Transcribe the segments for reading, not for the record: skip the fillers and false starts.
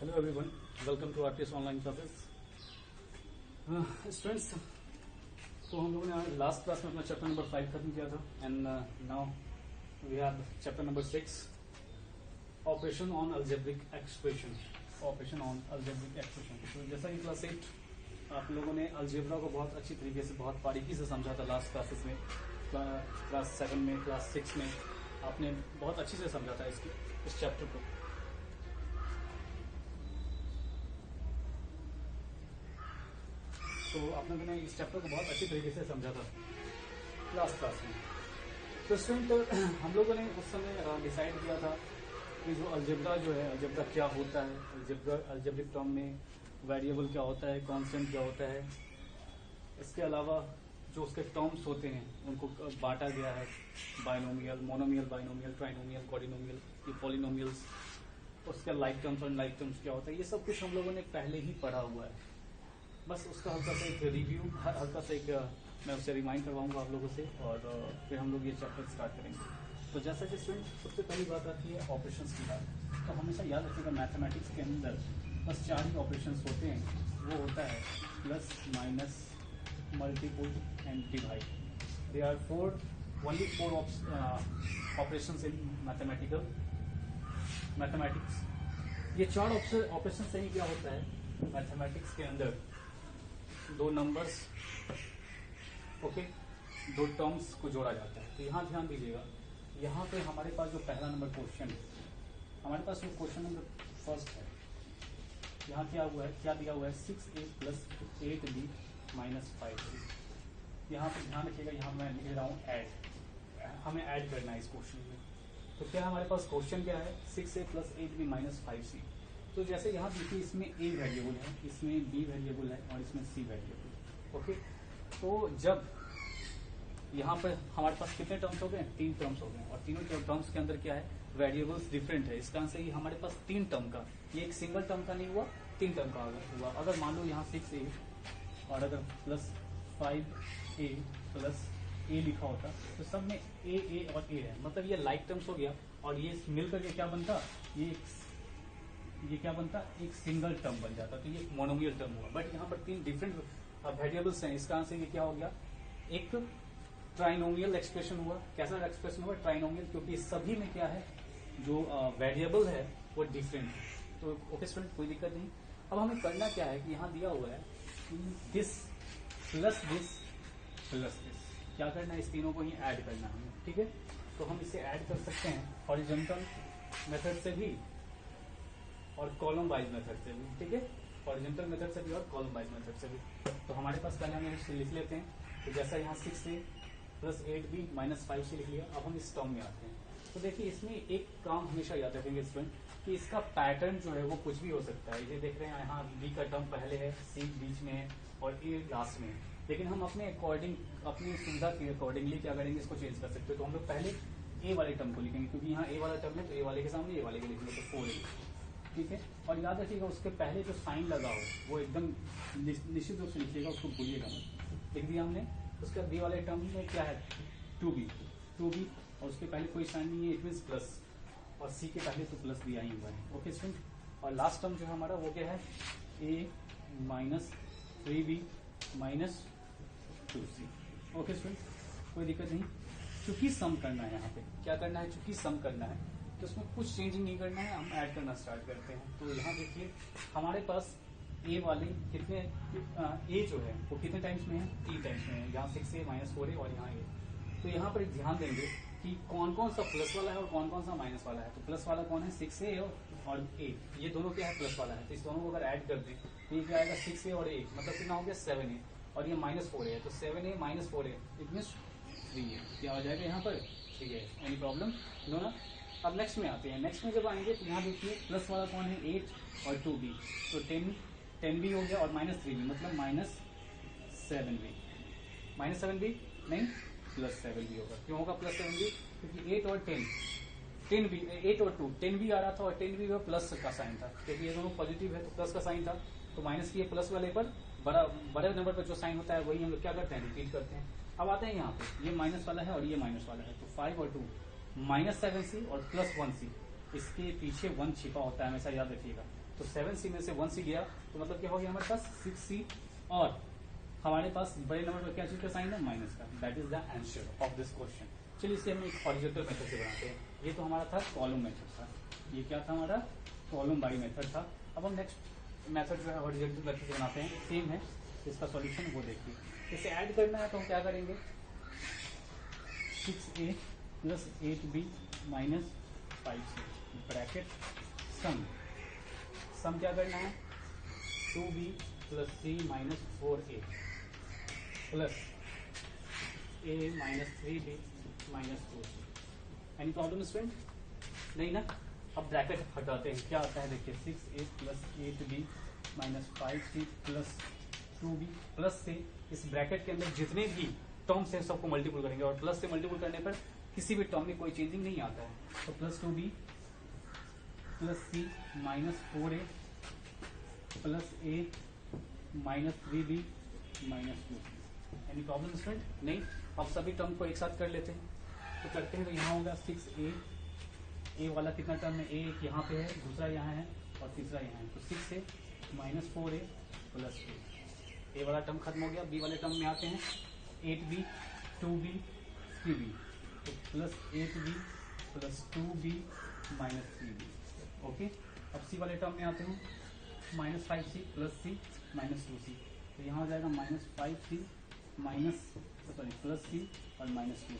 Hello everyone, welcome to RTS online classes. Students, तो हम लोगों ने लास्ट क्लास में अपना चैप्टर नंबर 5 खत्म किया था and now we have chapter number 6, operation on algebraic expression. Operation on algebraic expression. तो जैसा कि क्लास 8 आप लोगों ने अलजेब्रा को बहुत अच्छी तरीके से, बहुत बारीकी से समझा था लास्ट क्लासेस में, क्लास 7 में, क्लास 6 में आपने बहुत अच्छी से समझा था इस चैप्टर को। तो आप लोगों ने इस चैप्टर को बहुत अच्छी तरीके से समझा था लास्ट क्लास में। तो स्टूडेंट, हम लोगों ने उस समय डिसाइड किया था कि जो अलजेब्रा जो है, अलजेब्रा क्या होता है, अलजेब्रिक टर्म में वेरिएबल क्या होता है, कांस्टेंट क्या होता है, इसके अलावा जो उसके टर्म्स होते हैं उनको बांटा गया है, बाइनोमियल, मोनोमियल, बाइनोमियल, ट्राइनोमियल, क्वाड्रिनोमियल, ये पॉलिनोमियल्स, उसका लाइक टर्म्स और लाइक टर्म्स क्या होता है, ये सब कुछ हम लोगों ने पहले ही पढ़ा हुआ है। बस उसका हल्का सा एक रिव्यू, हल्का सा एक मैं उससे रिमाइंड करवाऊंगा आप लोगों से, और फिर हम लोग ये चैप्टर स्टार्ट करेंगे। तो जैसा कि स्टूडेंट, सबसे पहली बात आती है ऑपरेशंस की बात। तो हमेशा याद रखिएगा, मैथमेटिक्स के अंदर बस 4 ही ऑपरेशंस होते हैं। वो होता है plus, minus, multiple and divide. They are only 4 operations in mathematics. ये 4 ऑपरेशन से ही क्या होता है मैथमेटिक्स के अंदर, 2 नंबर्स, ओके, 2 टर्म्स को जोड़ा जाता है। तो यहाँ ध्यान दीजिएगा, यहाँ पे हमारे पास जो पहला नंबर क्वेश्चन है, हमारे पास जो क्वेश्चन नंबर फर्स्ट है, यहाँ क्या हुआ है, क्या दिया हुआ है, 6a + 8b - 5c। यहाँ पे ध्यान रखिएगा, यहाँ मैं लिख रहा हूँ ऐड, हमें ऐड करना है इस क्वेश्चन में। तो क्या हमारे पास क्वेश्चन क्या है, 6a + 8b - 5c। तो जैसे यहाँ देखिए, इसमें a वेरिएबल है, इसमें b वेरिएबल है और इसमें c वेरिएबल है, ओके। तो जब यहाँ पर हमारे पास कितने टर्म्स हो गए, 3 टर्म्स हो गए, और तीनों टर्म्स के अंदर क्या है, वेरिएबल्स डिफरेंट है। इसका आंसर ये हमारे पास 3 टर्म का, ये एक सिंगल टर्म का नहीं हुआ, 3 टर्म का हुआ। अगर मान लो यहाँ 6a और अगर प्लस 5a + a लिखा होता, तो सब में a और a है, मतलब ये लाइक टर्म्स हो गया, और ये मिलकर के क्या बनता, ये क्या बनता, एक सिंगल टर्म बन जाता। तो ये मोनोमियल टर्म हुआ। बट यहाँ पर 3 डिफरेंट वेरिएबल्स हैं, इसका आंसर ये क्या हो गया, एक ट्राइनोमियल एक्सप्रेशन हुआ। कैसा एक्सप्रेशन हुआ, ट्राइनोमियल, क्योंकि सभी में क्या है, जो वेरिएबल है वो डिफरेंट है। तो ओके स्टूडेंट, कोई दिक्कत नहीं। अब हमें करना क्या है कि यहाँ दिया हुआ है this plus this plus this, क्या करना है, इस तीनों को ही ऐड करना है, ठीक है। तो हम इसे ऐड कर सकते हैं हॉरिजॉन्टल मेथड से भी और कॉलम वाइज मेथड से भी, ठीक है। हॉरिजॉन्टल मेथड से भी और कॉलम वाइज मेथड से भी। तो हमारे पास पहले हम इसे लिख लेते हैं। तो जैसा यहाँ 6a + 8b - 5c लिख लिया। अब हम इस टर्म में आते हैं। तो देखिए, इसमें एक काम हमेशा याद रखेंगे स्टूडेंट, कि इसका पैटर्न जो है वो कुछ भी हो सकता है। ये देख रहे हैं, यहाँ b का टर्म पहले है, c बीच में है और a लास्ट में है। लेकिन हम अपने अकॉर्डिंग, अपनी सुविधा के अकॉर्डिंगली क्या करेंगे, इसको चेंज कर सकते हैं। तो हम लोग पहले a वाले टर्म को लिखेंगे, क्योंकि यहाँ a वाला टर्म है, तो a वाले के सामने a वाले को लिखेंगे, तो 4a, ठीक है। और याद रखिएगा, उसके पहले जो साइन लगा हो वो एकदम निश्चित रूप से लिखिएगा, उसको भूलिएगा मत। लिख दिया हमने। उसके बी वाले टर्म में क्या है, 2b, और उसके पहले कोई साइन नहीं है, इट मीन प्लस, और c के पहले तो प्लस दिया ही हुआ है, ओके स्टूडेंट। और लास्ट टर्म जो है हमारा वो क्या है, a - 3b - 2c, okay student, कोई दिक्कत नहीं। चूंकि सम करना है, यहाँ पे क्या करना है, चूंकि सम करना है, तो उसमें कुछ चेंजिंग नहीं करना है, हम ऐड करना स्टार्ट करते हैं। तो यहाँ देखिए, हमारे पास a वाले कितने, a जो है वो कितने टाइम्स में है, 3 टाइम्स में है। यहाँ 6a - 4a और यहाँ a। तो यहाँ पर ध्यान देंगे कि कौन कौन सा प्लस वाला है और कौन कौन सा माइनस वाला है। तो प्लस वाला कौन है, 6a और a, ये दोनों क्या है, प्लस वाला है। तो इस दोनों को अगर ऐड कर दें तो ये क्या आएगा, 6a और a, मतलब कितना हो गया, 7a, और ये -4a है, तो 7a - 4a it means 3a। क्या हो जाएगा यहाँ पर, 3a। एनी प्रॉब्लम नो ना। अब नेक्स्ट में आते हैं। नेक्स्ट में जब आएंगे तो यहाँ देखिए, प्लस वाला कौन है, 8 और 2b, तो 10b हो गया, और -3b मतलब -7b, -7b नहीं, +7b होगा। क्यों होगा +7b, क्योंकि 8 और 10b, 8 और 2, 10b आ रहा था, और 10b में प्लस का साइन था, क्योंकि ये दोनों पॉजिटिव है तो प्लस का साइन था। तो माइनस की प्लस वाले पर बड़े नंबर पर जो साइन होता है वही हम लोग क्या करते हैं, रिपीट करते हैं। अब आते हैं यहाँ पे, ये माइनस वाला है और ये माइनस वाला है, तो 5 और 2 -7c और +1c, इसके पीछे 1 छिपा होता है, हमेशा याद रखिएगा। तो 7c में से 1c गया तो मतलब क्या हो गया हमारे पास 6c, और हमारे पास बड़े नंबर पर क्या चीज का साइन है, माइनस का। That is the answer of this question. चलिए इसे हम एक हॉरिजॉन्टल मेथड से बनाते हैं। ये तो हमारा था कॉलम मेथड था, ये क्या था हमारा कॉलम बाई मेथड था। अब हम नेक्स्ट मेथड जो है हॉरिजॉन्टल मेथड से बनाते हैं, सेम है, इसका सॉल्यूशन वो देखिए। इसे ऐड करना है तो हम क्या करेंगे, 6a plus 8b minus 5c bracket sum, sum क्या करना है 2b plus c minus 4a plus a minus 3b minus 2c। Any problem student? नहीं ना। अब ब्रैकेट हटाते हैं, क्या आता है देखिए 6a plus 8b minus 5c plus 2b plus से इस ब्रैकेट के अंदर जितने भी टर्म्स हैं सबको मल्टीपल करेंगे, और प्लस से मल्टीपल करने पर किसी भी टर्म में कोई चेंजिंग नहीं आता है। तो plus 2b plus c minus 4a plus a minus 3b minus 2c। Any problem student? नहीं। अब सभी टर्म को एक साथ कर लेते हैं, तो करते हैं। तो यहाँ होगा 6a, a वाला कितना टर्म है, a एक यहाँ पे है, दूसरा यहाँ है और तीसरा यहाँ है, तो 6a minus 4a plus a वाला टर्म खत्म हो गया। b वाले टर्म में आते हैं 8b 2b 3b, तो plus 8b plus 2b minus 3b। Okay, अब c वाले टर्म में आते हैं minus 5c plus c minus 2c, तो यहाँ हो जाएगा minus 5c minus plus c और माइनस 2c।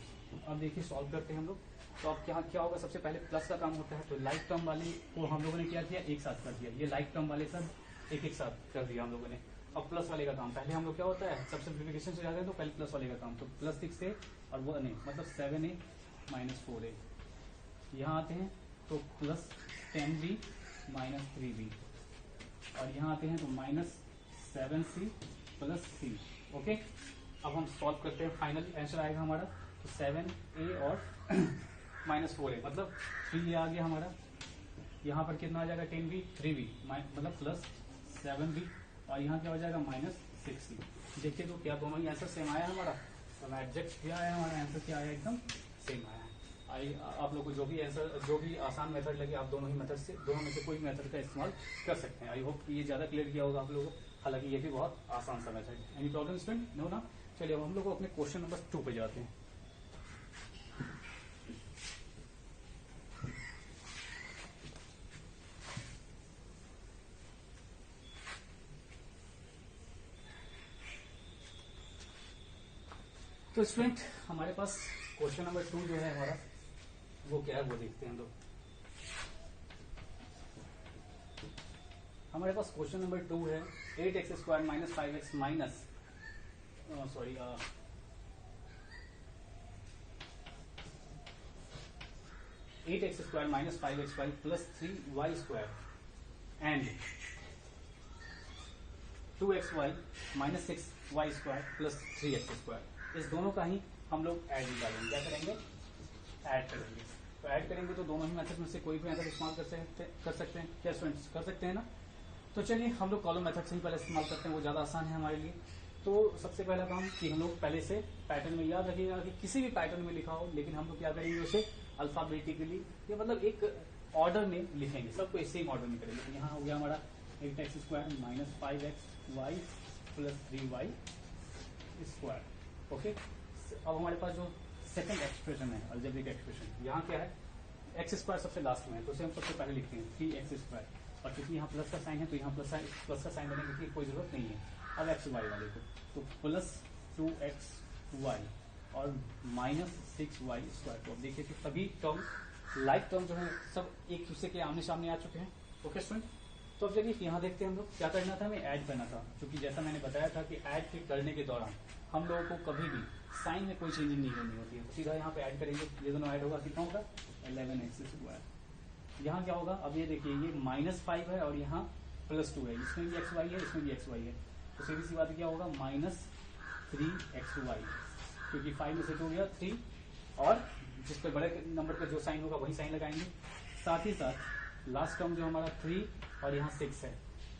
अब देखिए सॉल्व करते हैं हम लोग। तो अब क्या क्या होगा, सबसे पहले प्लस का काम होता है, तो लाइक टर्म वाले को हम लोगों ने क्या किया, एक साथ कर दिया। ये लाइक टर्म वाले सब एक एक साथ कर दिया हम लोगों ने। अब प्लस वाले का काम, पहले हम लोग क्या होता है, सब सिंप्लीफिकेशन से जाते हैं तो पहले प्लस वाले का काम, तो प्लस 6a और वो नहीं मतलब 7a माइनस 4a। यहाँ आते हैं तो प्लस 10b माइनस 3b, और यहाँ आते हैं तो minus 7c plus c। Okay, अब हम सॉल्व करते हैं, फाइनल आंसर आएगा हमारा तो 7a और माइनस 4a मतलब 3a आ गया हमारा। यहाँ पर कितना आ जाएगा 10b 3b मतलब प्लस 7b, और यहाँ क्या हो जाएगा माइनस 6c। देखिए तो क्या दोनों ही आंसर सेम आया हमारा, तो एग्जैक्ट क्या आया हमारा आंसर, क्या आया एकदम सेम आया। आप लोग को जो भी आंसर, जो भी आसान मेथड लगे, आप दोनों ही मेथड से, दोनों में से कोई मेथड का इस्तेमाल कर सकते हैं। आई होप ये ज्यादा क्लियर किया होगा आप लोगों को, हालांकि ये भी बहुत आसान सा मेथड है। Any problem student? नो ना। चलिए अब हम लोग अपने क्वेश्चन नंबर 2 पे जाते हैं। तो स्टूडेंट हमारे पास क्वेश्चन नंबर 2 जो है हमारा, वो क्या है वो देखते हैं हम लोग। हमारे पास क्वेश्चन नंबर 2 है 8x square minus 5x minus 8x square minus 5xy plus 3y square and 2xy minus 6y square plus 3x square. इस दोनों का ही हम लोग ऐड निकालेंगे। क्या करेंगे? ऐड करेंगे। तो ऐड करेंगे तो दोनों ही मेथड में से कोई भी मेथड इस्तेमाल कर सकते हैं। क्या स्टूडेंट्स कर सकते हैं ना? तो चलिए हम लोग कॉलम मेथड से ही पहले इस्तेमाल करते हैं, वो ज़्यादा आसान है हमारे लिए। तो सबसे पहला काम कि हम लोग पहले से पैटर्न में, याद रखिएगा कि किसी भी पैटर्न में लिखा हो, लेकिन हम लोग क्या करेंगे उसे अल्फाबेटिकली, या मतलब एक ऑर्डर में लिखेंगे, सबको सेम ऑर्डर में करेंगे। तो यहाँ हो गया हमारा 8x square minus 5xy plus 3y square. Okay, अब हमारे पास जो सेकंड एक्सप्रेशन है, अलजेब्रिक एक्सप्रेशन, यहाँ क्या है, एक्स स्क्वायर सबसे लास्ट में है, तो उसे हम सबसे पहले लिखते हैं 3x स्क्वायर, और क्योंकि यहाँ प्लस का साइन है तो यहाँ प्लस का साइन देने की कोई जरूरत नहीं है। अब एक्स वाई वाले को तो प्लस 2xy और माइनस 6y स्क्वायर। तो अब देखिए कि सभी टर्म, लाइक टर्म जो है सब एक दूसरे के आमने सामने आ चुके हैं। ओके स्टूडेंट, तो अब चलिए यहाँ देखते हैं हम लोग क्या करना था, हमें ऐड करना था। क्योंकि जैसा मैंने बताया था कि ऐड के करने के दौरान हम लोगों को कभी भी साइन में कोई चेंजिंग नहीं करनी होती है। तो सीधा यहाँ पे ऐड करेंगे, ये दोनों ऐड होगा, कितना होगा 11x स्क्वायर। यहाँ क्या होगा, अब ये देखिए ये -5 है और यहाँ +2 है, इसमें भी xy है, इसमें भी xy है, तो सीधी सी बात क्या होगा -3xy, क्योंकि 5 में से 2 गया 3, और जिस पर बड़े नंबर पर जो साइन होगा वही साइन लगाएंगे। साथ ही साथ लास्ट टर्म जो हमारा 3 और यहाँ 6 है,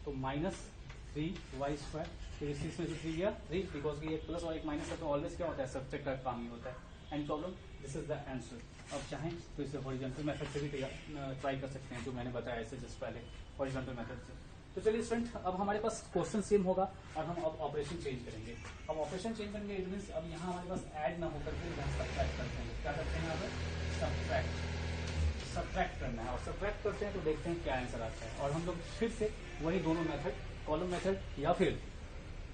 तो -3y स्क्वायर, तो इस 6 में से 3 गया 3, बिकॉज ये एक प्लस और एक माइनस है, तो ऑलवेज क्या होता है सब्ट्रैक्ट का काम ही होता है। Any problem? This is the answer. अब चाहें तो इसे हॉरिजॉन्टल मेथड से भी ट्राई कर सकते हैं, जो मैंने बताया ऐसे जस्ट पहले हॉरिजॉन्टल मेथड से। तो चलिए स्टूडेंट, अब हमारे पास क्वेश्चन सेम होगा और हम अब ऑपरेशन चेंज करेंगे। अब ऑपरेशन चेंज करेंगे इट मींस अब यहाँ हमारे पास ऐड ना होकर के यहाँ सब्ट्रैक्ट करते हैं। क्या करते हैं यहाँ पर? सब्ट्रैक्ट करना है, और सब्ट्रैक्ट करते हैं तो देखते हैं क्या आंसर आता है। और हम लोग फिर से वही दोनों मेथड, कॉलम मेथड या फिर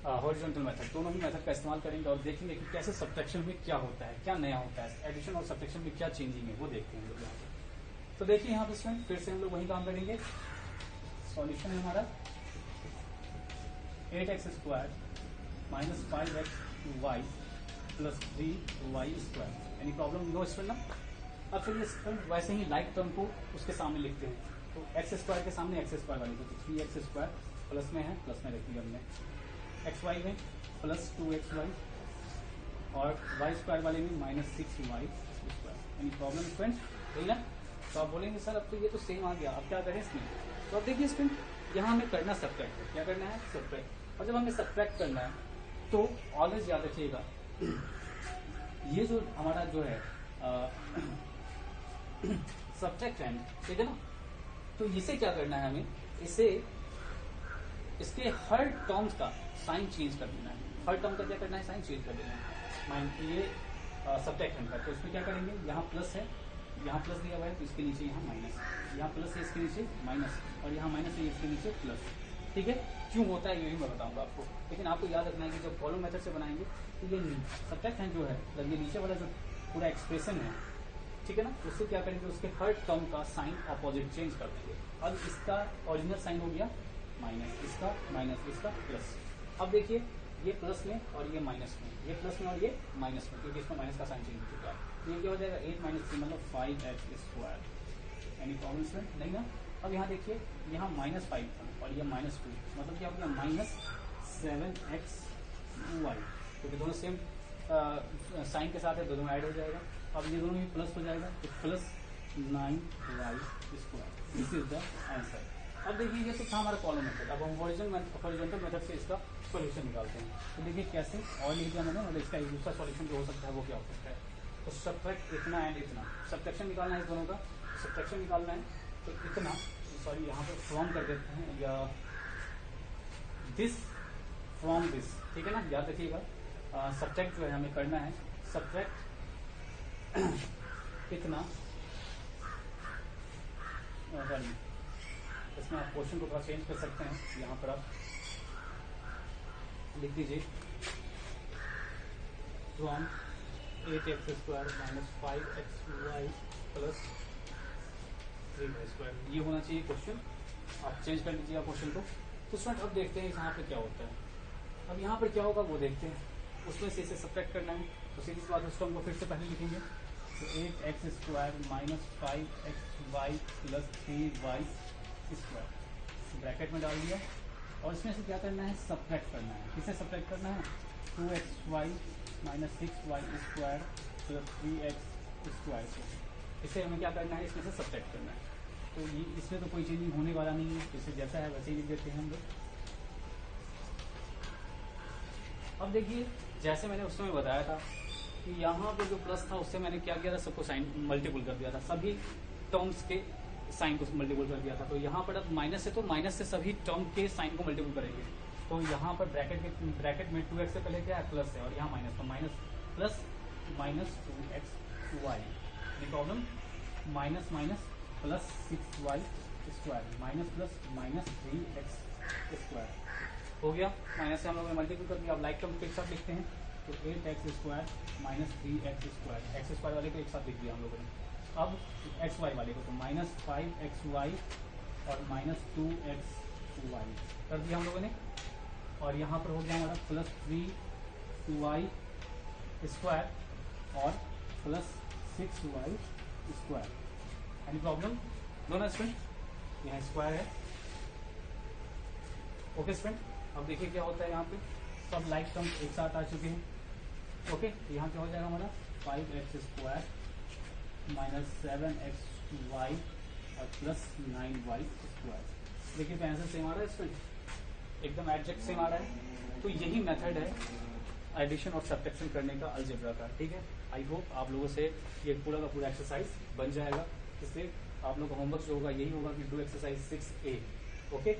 हॉरिजॉन्टल मेथड, दोनों ही मेथड का इस्तेमाल करेंगे और देखेंगे कि कैसे सब्ट्रैक्शन में क्या होता है, क्या नया होता है, एडिशन और सब्ट्रैक्शन में क्या चेंजिंग है, वो देखते हैं हम लोग यहाँ पे। तो देखिए यहाँ पे स्टूडेंट फिर से हम लोग वही काम करेंगे। सॉल्यूशन है हमारा 8x² minus 5xy plus 3y²। Any problem? No student ना। अब चलिए स्टूडेंट वैसे ही लाइक टर्म को उसके सामने लिखते हैं। तो x² के सामने x² वाले को 3x² प्लस में है, प्लस में रखिए हमने, xy में प्लस 2xy और y² वाले में minus 6y²। Any problem student? ठीक ना। तो आप बोलेंगे सर अब तो ये तो सेम आ गया, अब क्या करें इसमें? तो अब देखिए स्टूडेंट यहाँ हमें करना सब्ट्रैक्ट है। क्या करना है? सब्ट्रैक्ट। और जब हमें सब्ट्रैक्ट करना है तो ऑलवेज याद रखिएगा ये जो हमारा जो है सब्ट्रैक्ट है, ठीक है ना। तो इसे क्या करना है हमें? इसे इसके हर टर्म्स का साइन चेंज कर देना है। हर टर्म का क्या करना है? साइन चेंज कर देना है। ये सब्ट्रैक्ट है तो इसमें क्या करेंगे? यहाँ प्लस है, यहाँ प्लस दिया हुआ है तो इसके नीचे यहाँ माइनस, यहाँ प्लस है इसके नीचे माइनस, और यहाँ माइनस है इसके नीचे प्लस। ठीक है, क्यों होता है यही मैं बताऊंगा आपको। लेकिन आपको याद रखना है कि जब कॉलम मेथड से बनाएंगे तो ये सब्ट्रैक्ट जो है, ये नीचे वाला जो पूरा एक्सप्रेशन है, ठीक है ना, उससे क्या करेंगे? उसके हर टर्म का साइन अपोजिट चेंज कर देंगे। अब इसका ओरिजिनल साइन हो गया माइनस, इसका माइनस, इसका प्लस। अब देखिए ये प्लस में और ये माइनस में, ये प्लस में और ये माइनस में, क्योंकि इसमें माइनस का साइन चेंज हो चुका है। तो ये क्या हो जाएगा? 8 - 3 मतलब 5x²। Any problem student? नहीं ना। अब यहाँ देखिए यहाँ -5 था और ये -2, मतलब क्या हो गया? -7xy, क्योंकि दोनों सेम साइन के साथ है, दोनों ऐड हो जाएगा। अब ये दोनों भी प्लस हो जाएगा तो plus 9y²। This is the answer. अब देखिए ये तो था हमारा कॉलम मेथड। अब हम हॉरिजॉन्टल मेथड से इसका सॉल्यूशन निकालते हैं। तो देखिए कैसे, और लिख दिया मैंने, और इसका एक दूसरा सॉल्यूशन जो हो सकता है वो क्या हो सकता है? तो सब्ट्रैक्ट इतना एंड इतना, सब्ट्रैक्शन निकालना है इस दोनों का, सब्ट्रैक्शन निकालना है तो इतना, सॉरी यहाँ पर फ्रॉम कर देते हैं, या दिस फ्रॉम दिस, ठीक है ना, याद रखिएगा। सब्ट्रैक्ट जो है हमें करना है, सब्ट्रैक्ट इतना, सॉरी इसमें आप क्वेश्चन को थोड़ा चेंज कर सकते हैं। यहाँ पर आप लिख दीजिए from 8x² minus 5xy plus 3y²। ये होना चाहिए क्वेश्चन। आप चेंज कर लीजिएगा क्वेश्चन को। तो स्टूडेंट अब देखते हैं यहाँ पे क्या होता है। अब यहाँ पर क्या होगा वो देखते हैं। उसमें से इसे सब्ट्रैक्ट करना है तो सीधी सी बात है, उसको फिर से पहले लिखेंगे। तो 8x² minus 5xy plus 3y² bracket में डाल दिया, और इसमें से क्या करना है? सब्ट्रैक्ट करना है। किसे सब्ट्रैक्ट करना है? 2xy minus 6y² plus 3x²। इसे हमें क्या करना है? इसमें से सब्ट्रैक्ट करना है। तो ये इसमें तो कोई चेंजिंग होने वाला नहीं है, जैसे जैसा है वैसे ही लिख देते हैं हम लोग। अब देखिए जैसे मैंने उस समय बताया था कि यहाँ पे जो प्लस था उससे मैंने क्या किया था? सबको साइन मल्टीपल कर दिया था, सभी टर्म्स के साइन को मल्टीपल कर दिया था। तो यहाँ पर अब माइनस है तो माइनस से सभी टर्म के साइन को मल्टीपल करेंगे। तो यहाँ पर ब्रैकेट में 2x से पहले क्या है? प्लस है, और यहाँ माइनस, तो minus plus -2xy। Problem minus minus plus 6y² minus plus minus 3x² हो गया। माइनस से हम लोगों ने मल्टीपल कर दिया। अब लाइक टर्म एक साथ लिखते हैं तो 8x² माइनस 3x², x² वाले को एक साथ लिख दिया हम लोगों ने। अब xy वाले को तो माइनस 5xy और माइनस 2xy कर दिया हम लोगों ने, और यहाँ पर हो गया हमारा प्लस 3y² और प्लस 6y²। Any problem? दोनों स्टूडेंट यहाँ स्क्वायर है। ओके स्टूडेंट, अब देखिए क्या होता है यहाँ पे, सब लाइक टर्म एक साथ आ चुके हैं। ओके, यहाँ क्या हो जाएगा हमारा 5x² माइनस 7xy और प्लस 9y²। देखिए तो आंसर सेम आ रहा है स्टूडेंट, एकदम एग्जैक्ट सेम आ रहा है। तो यही मेथड है एडिशन और सब्ट्रैक्शन करने का अलजेब्रा का, ठीक है। आई होप आप लोगों से ये पूरा का पूरा एक्सरसाइज बन जाएगा। इससे आप लोग का होमवर्क जो होगा यही होगा कि डू एक्सरसाइज 6A। ओके।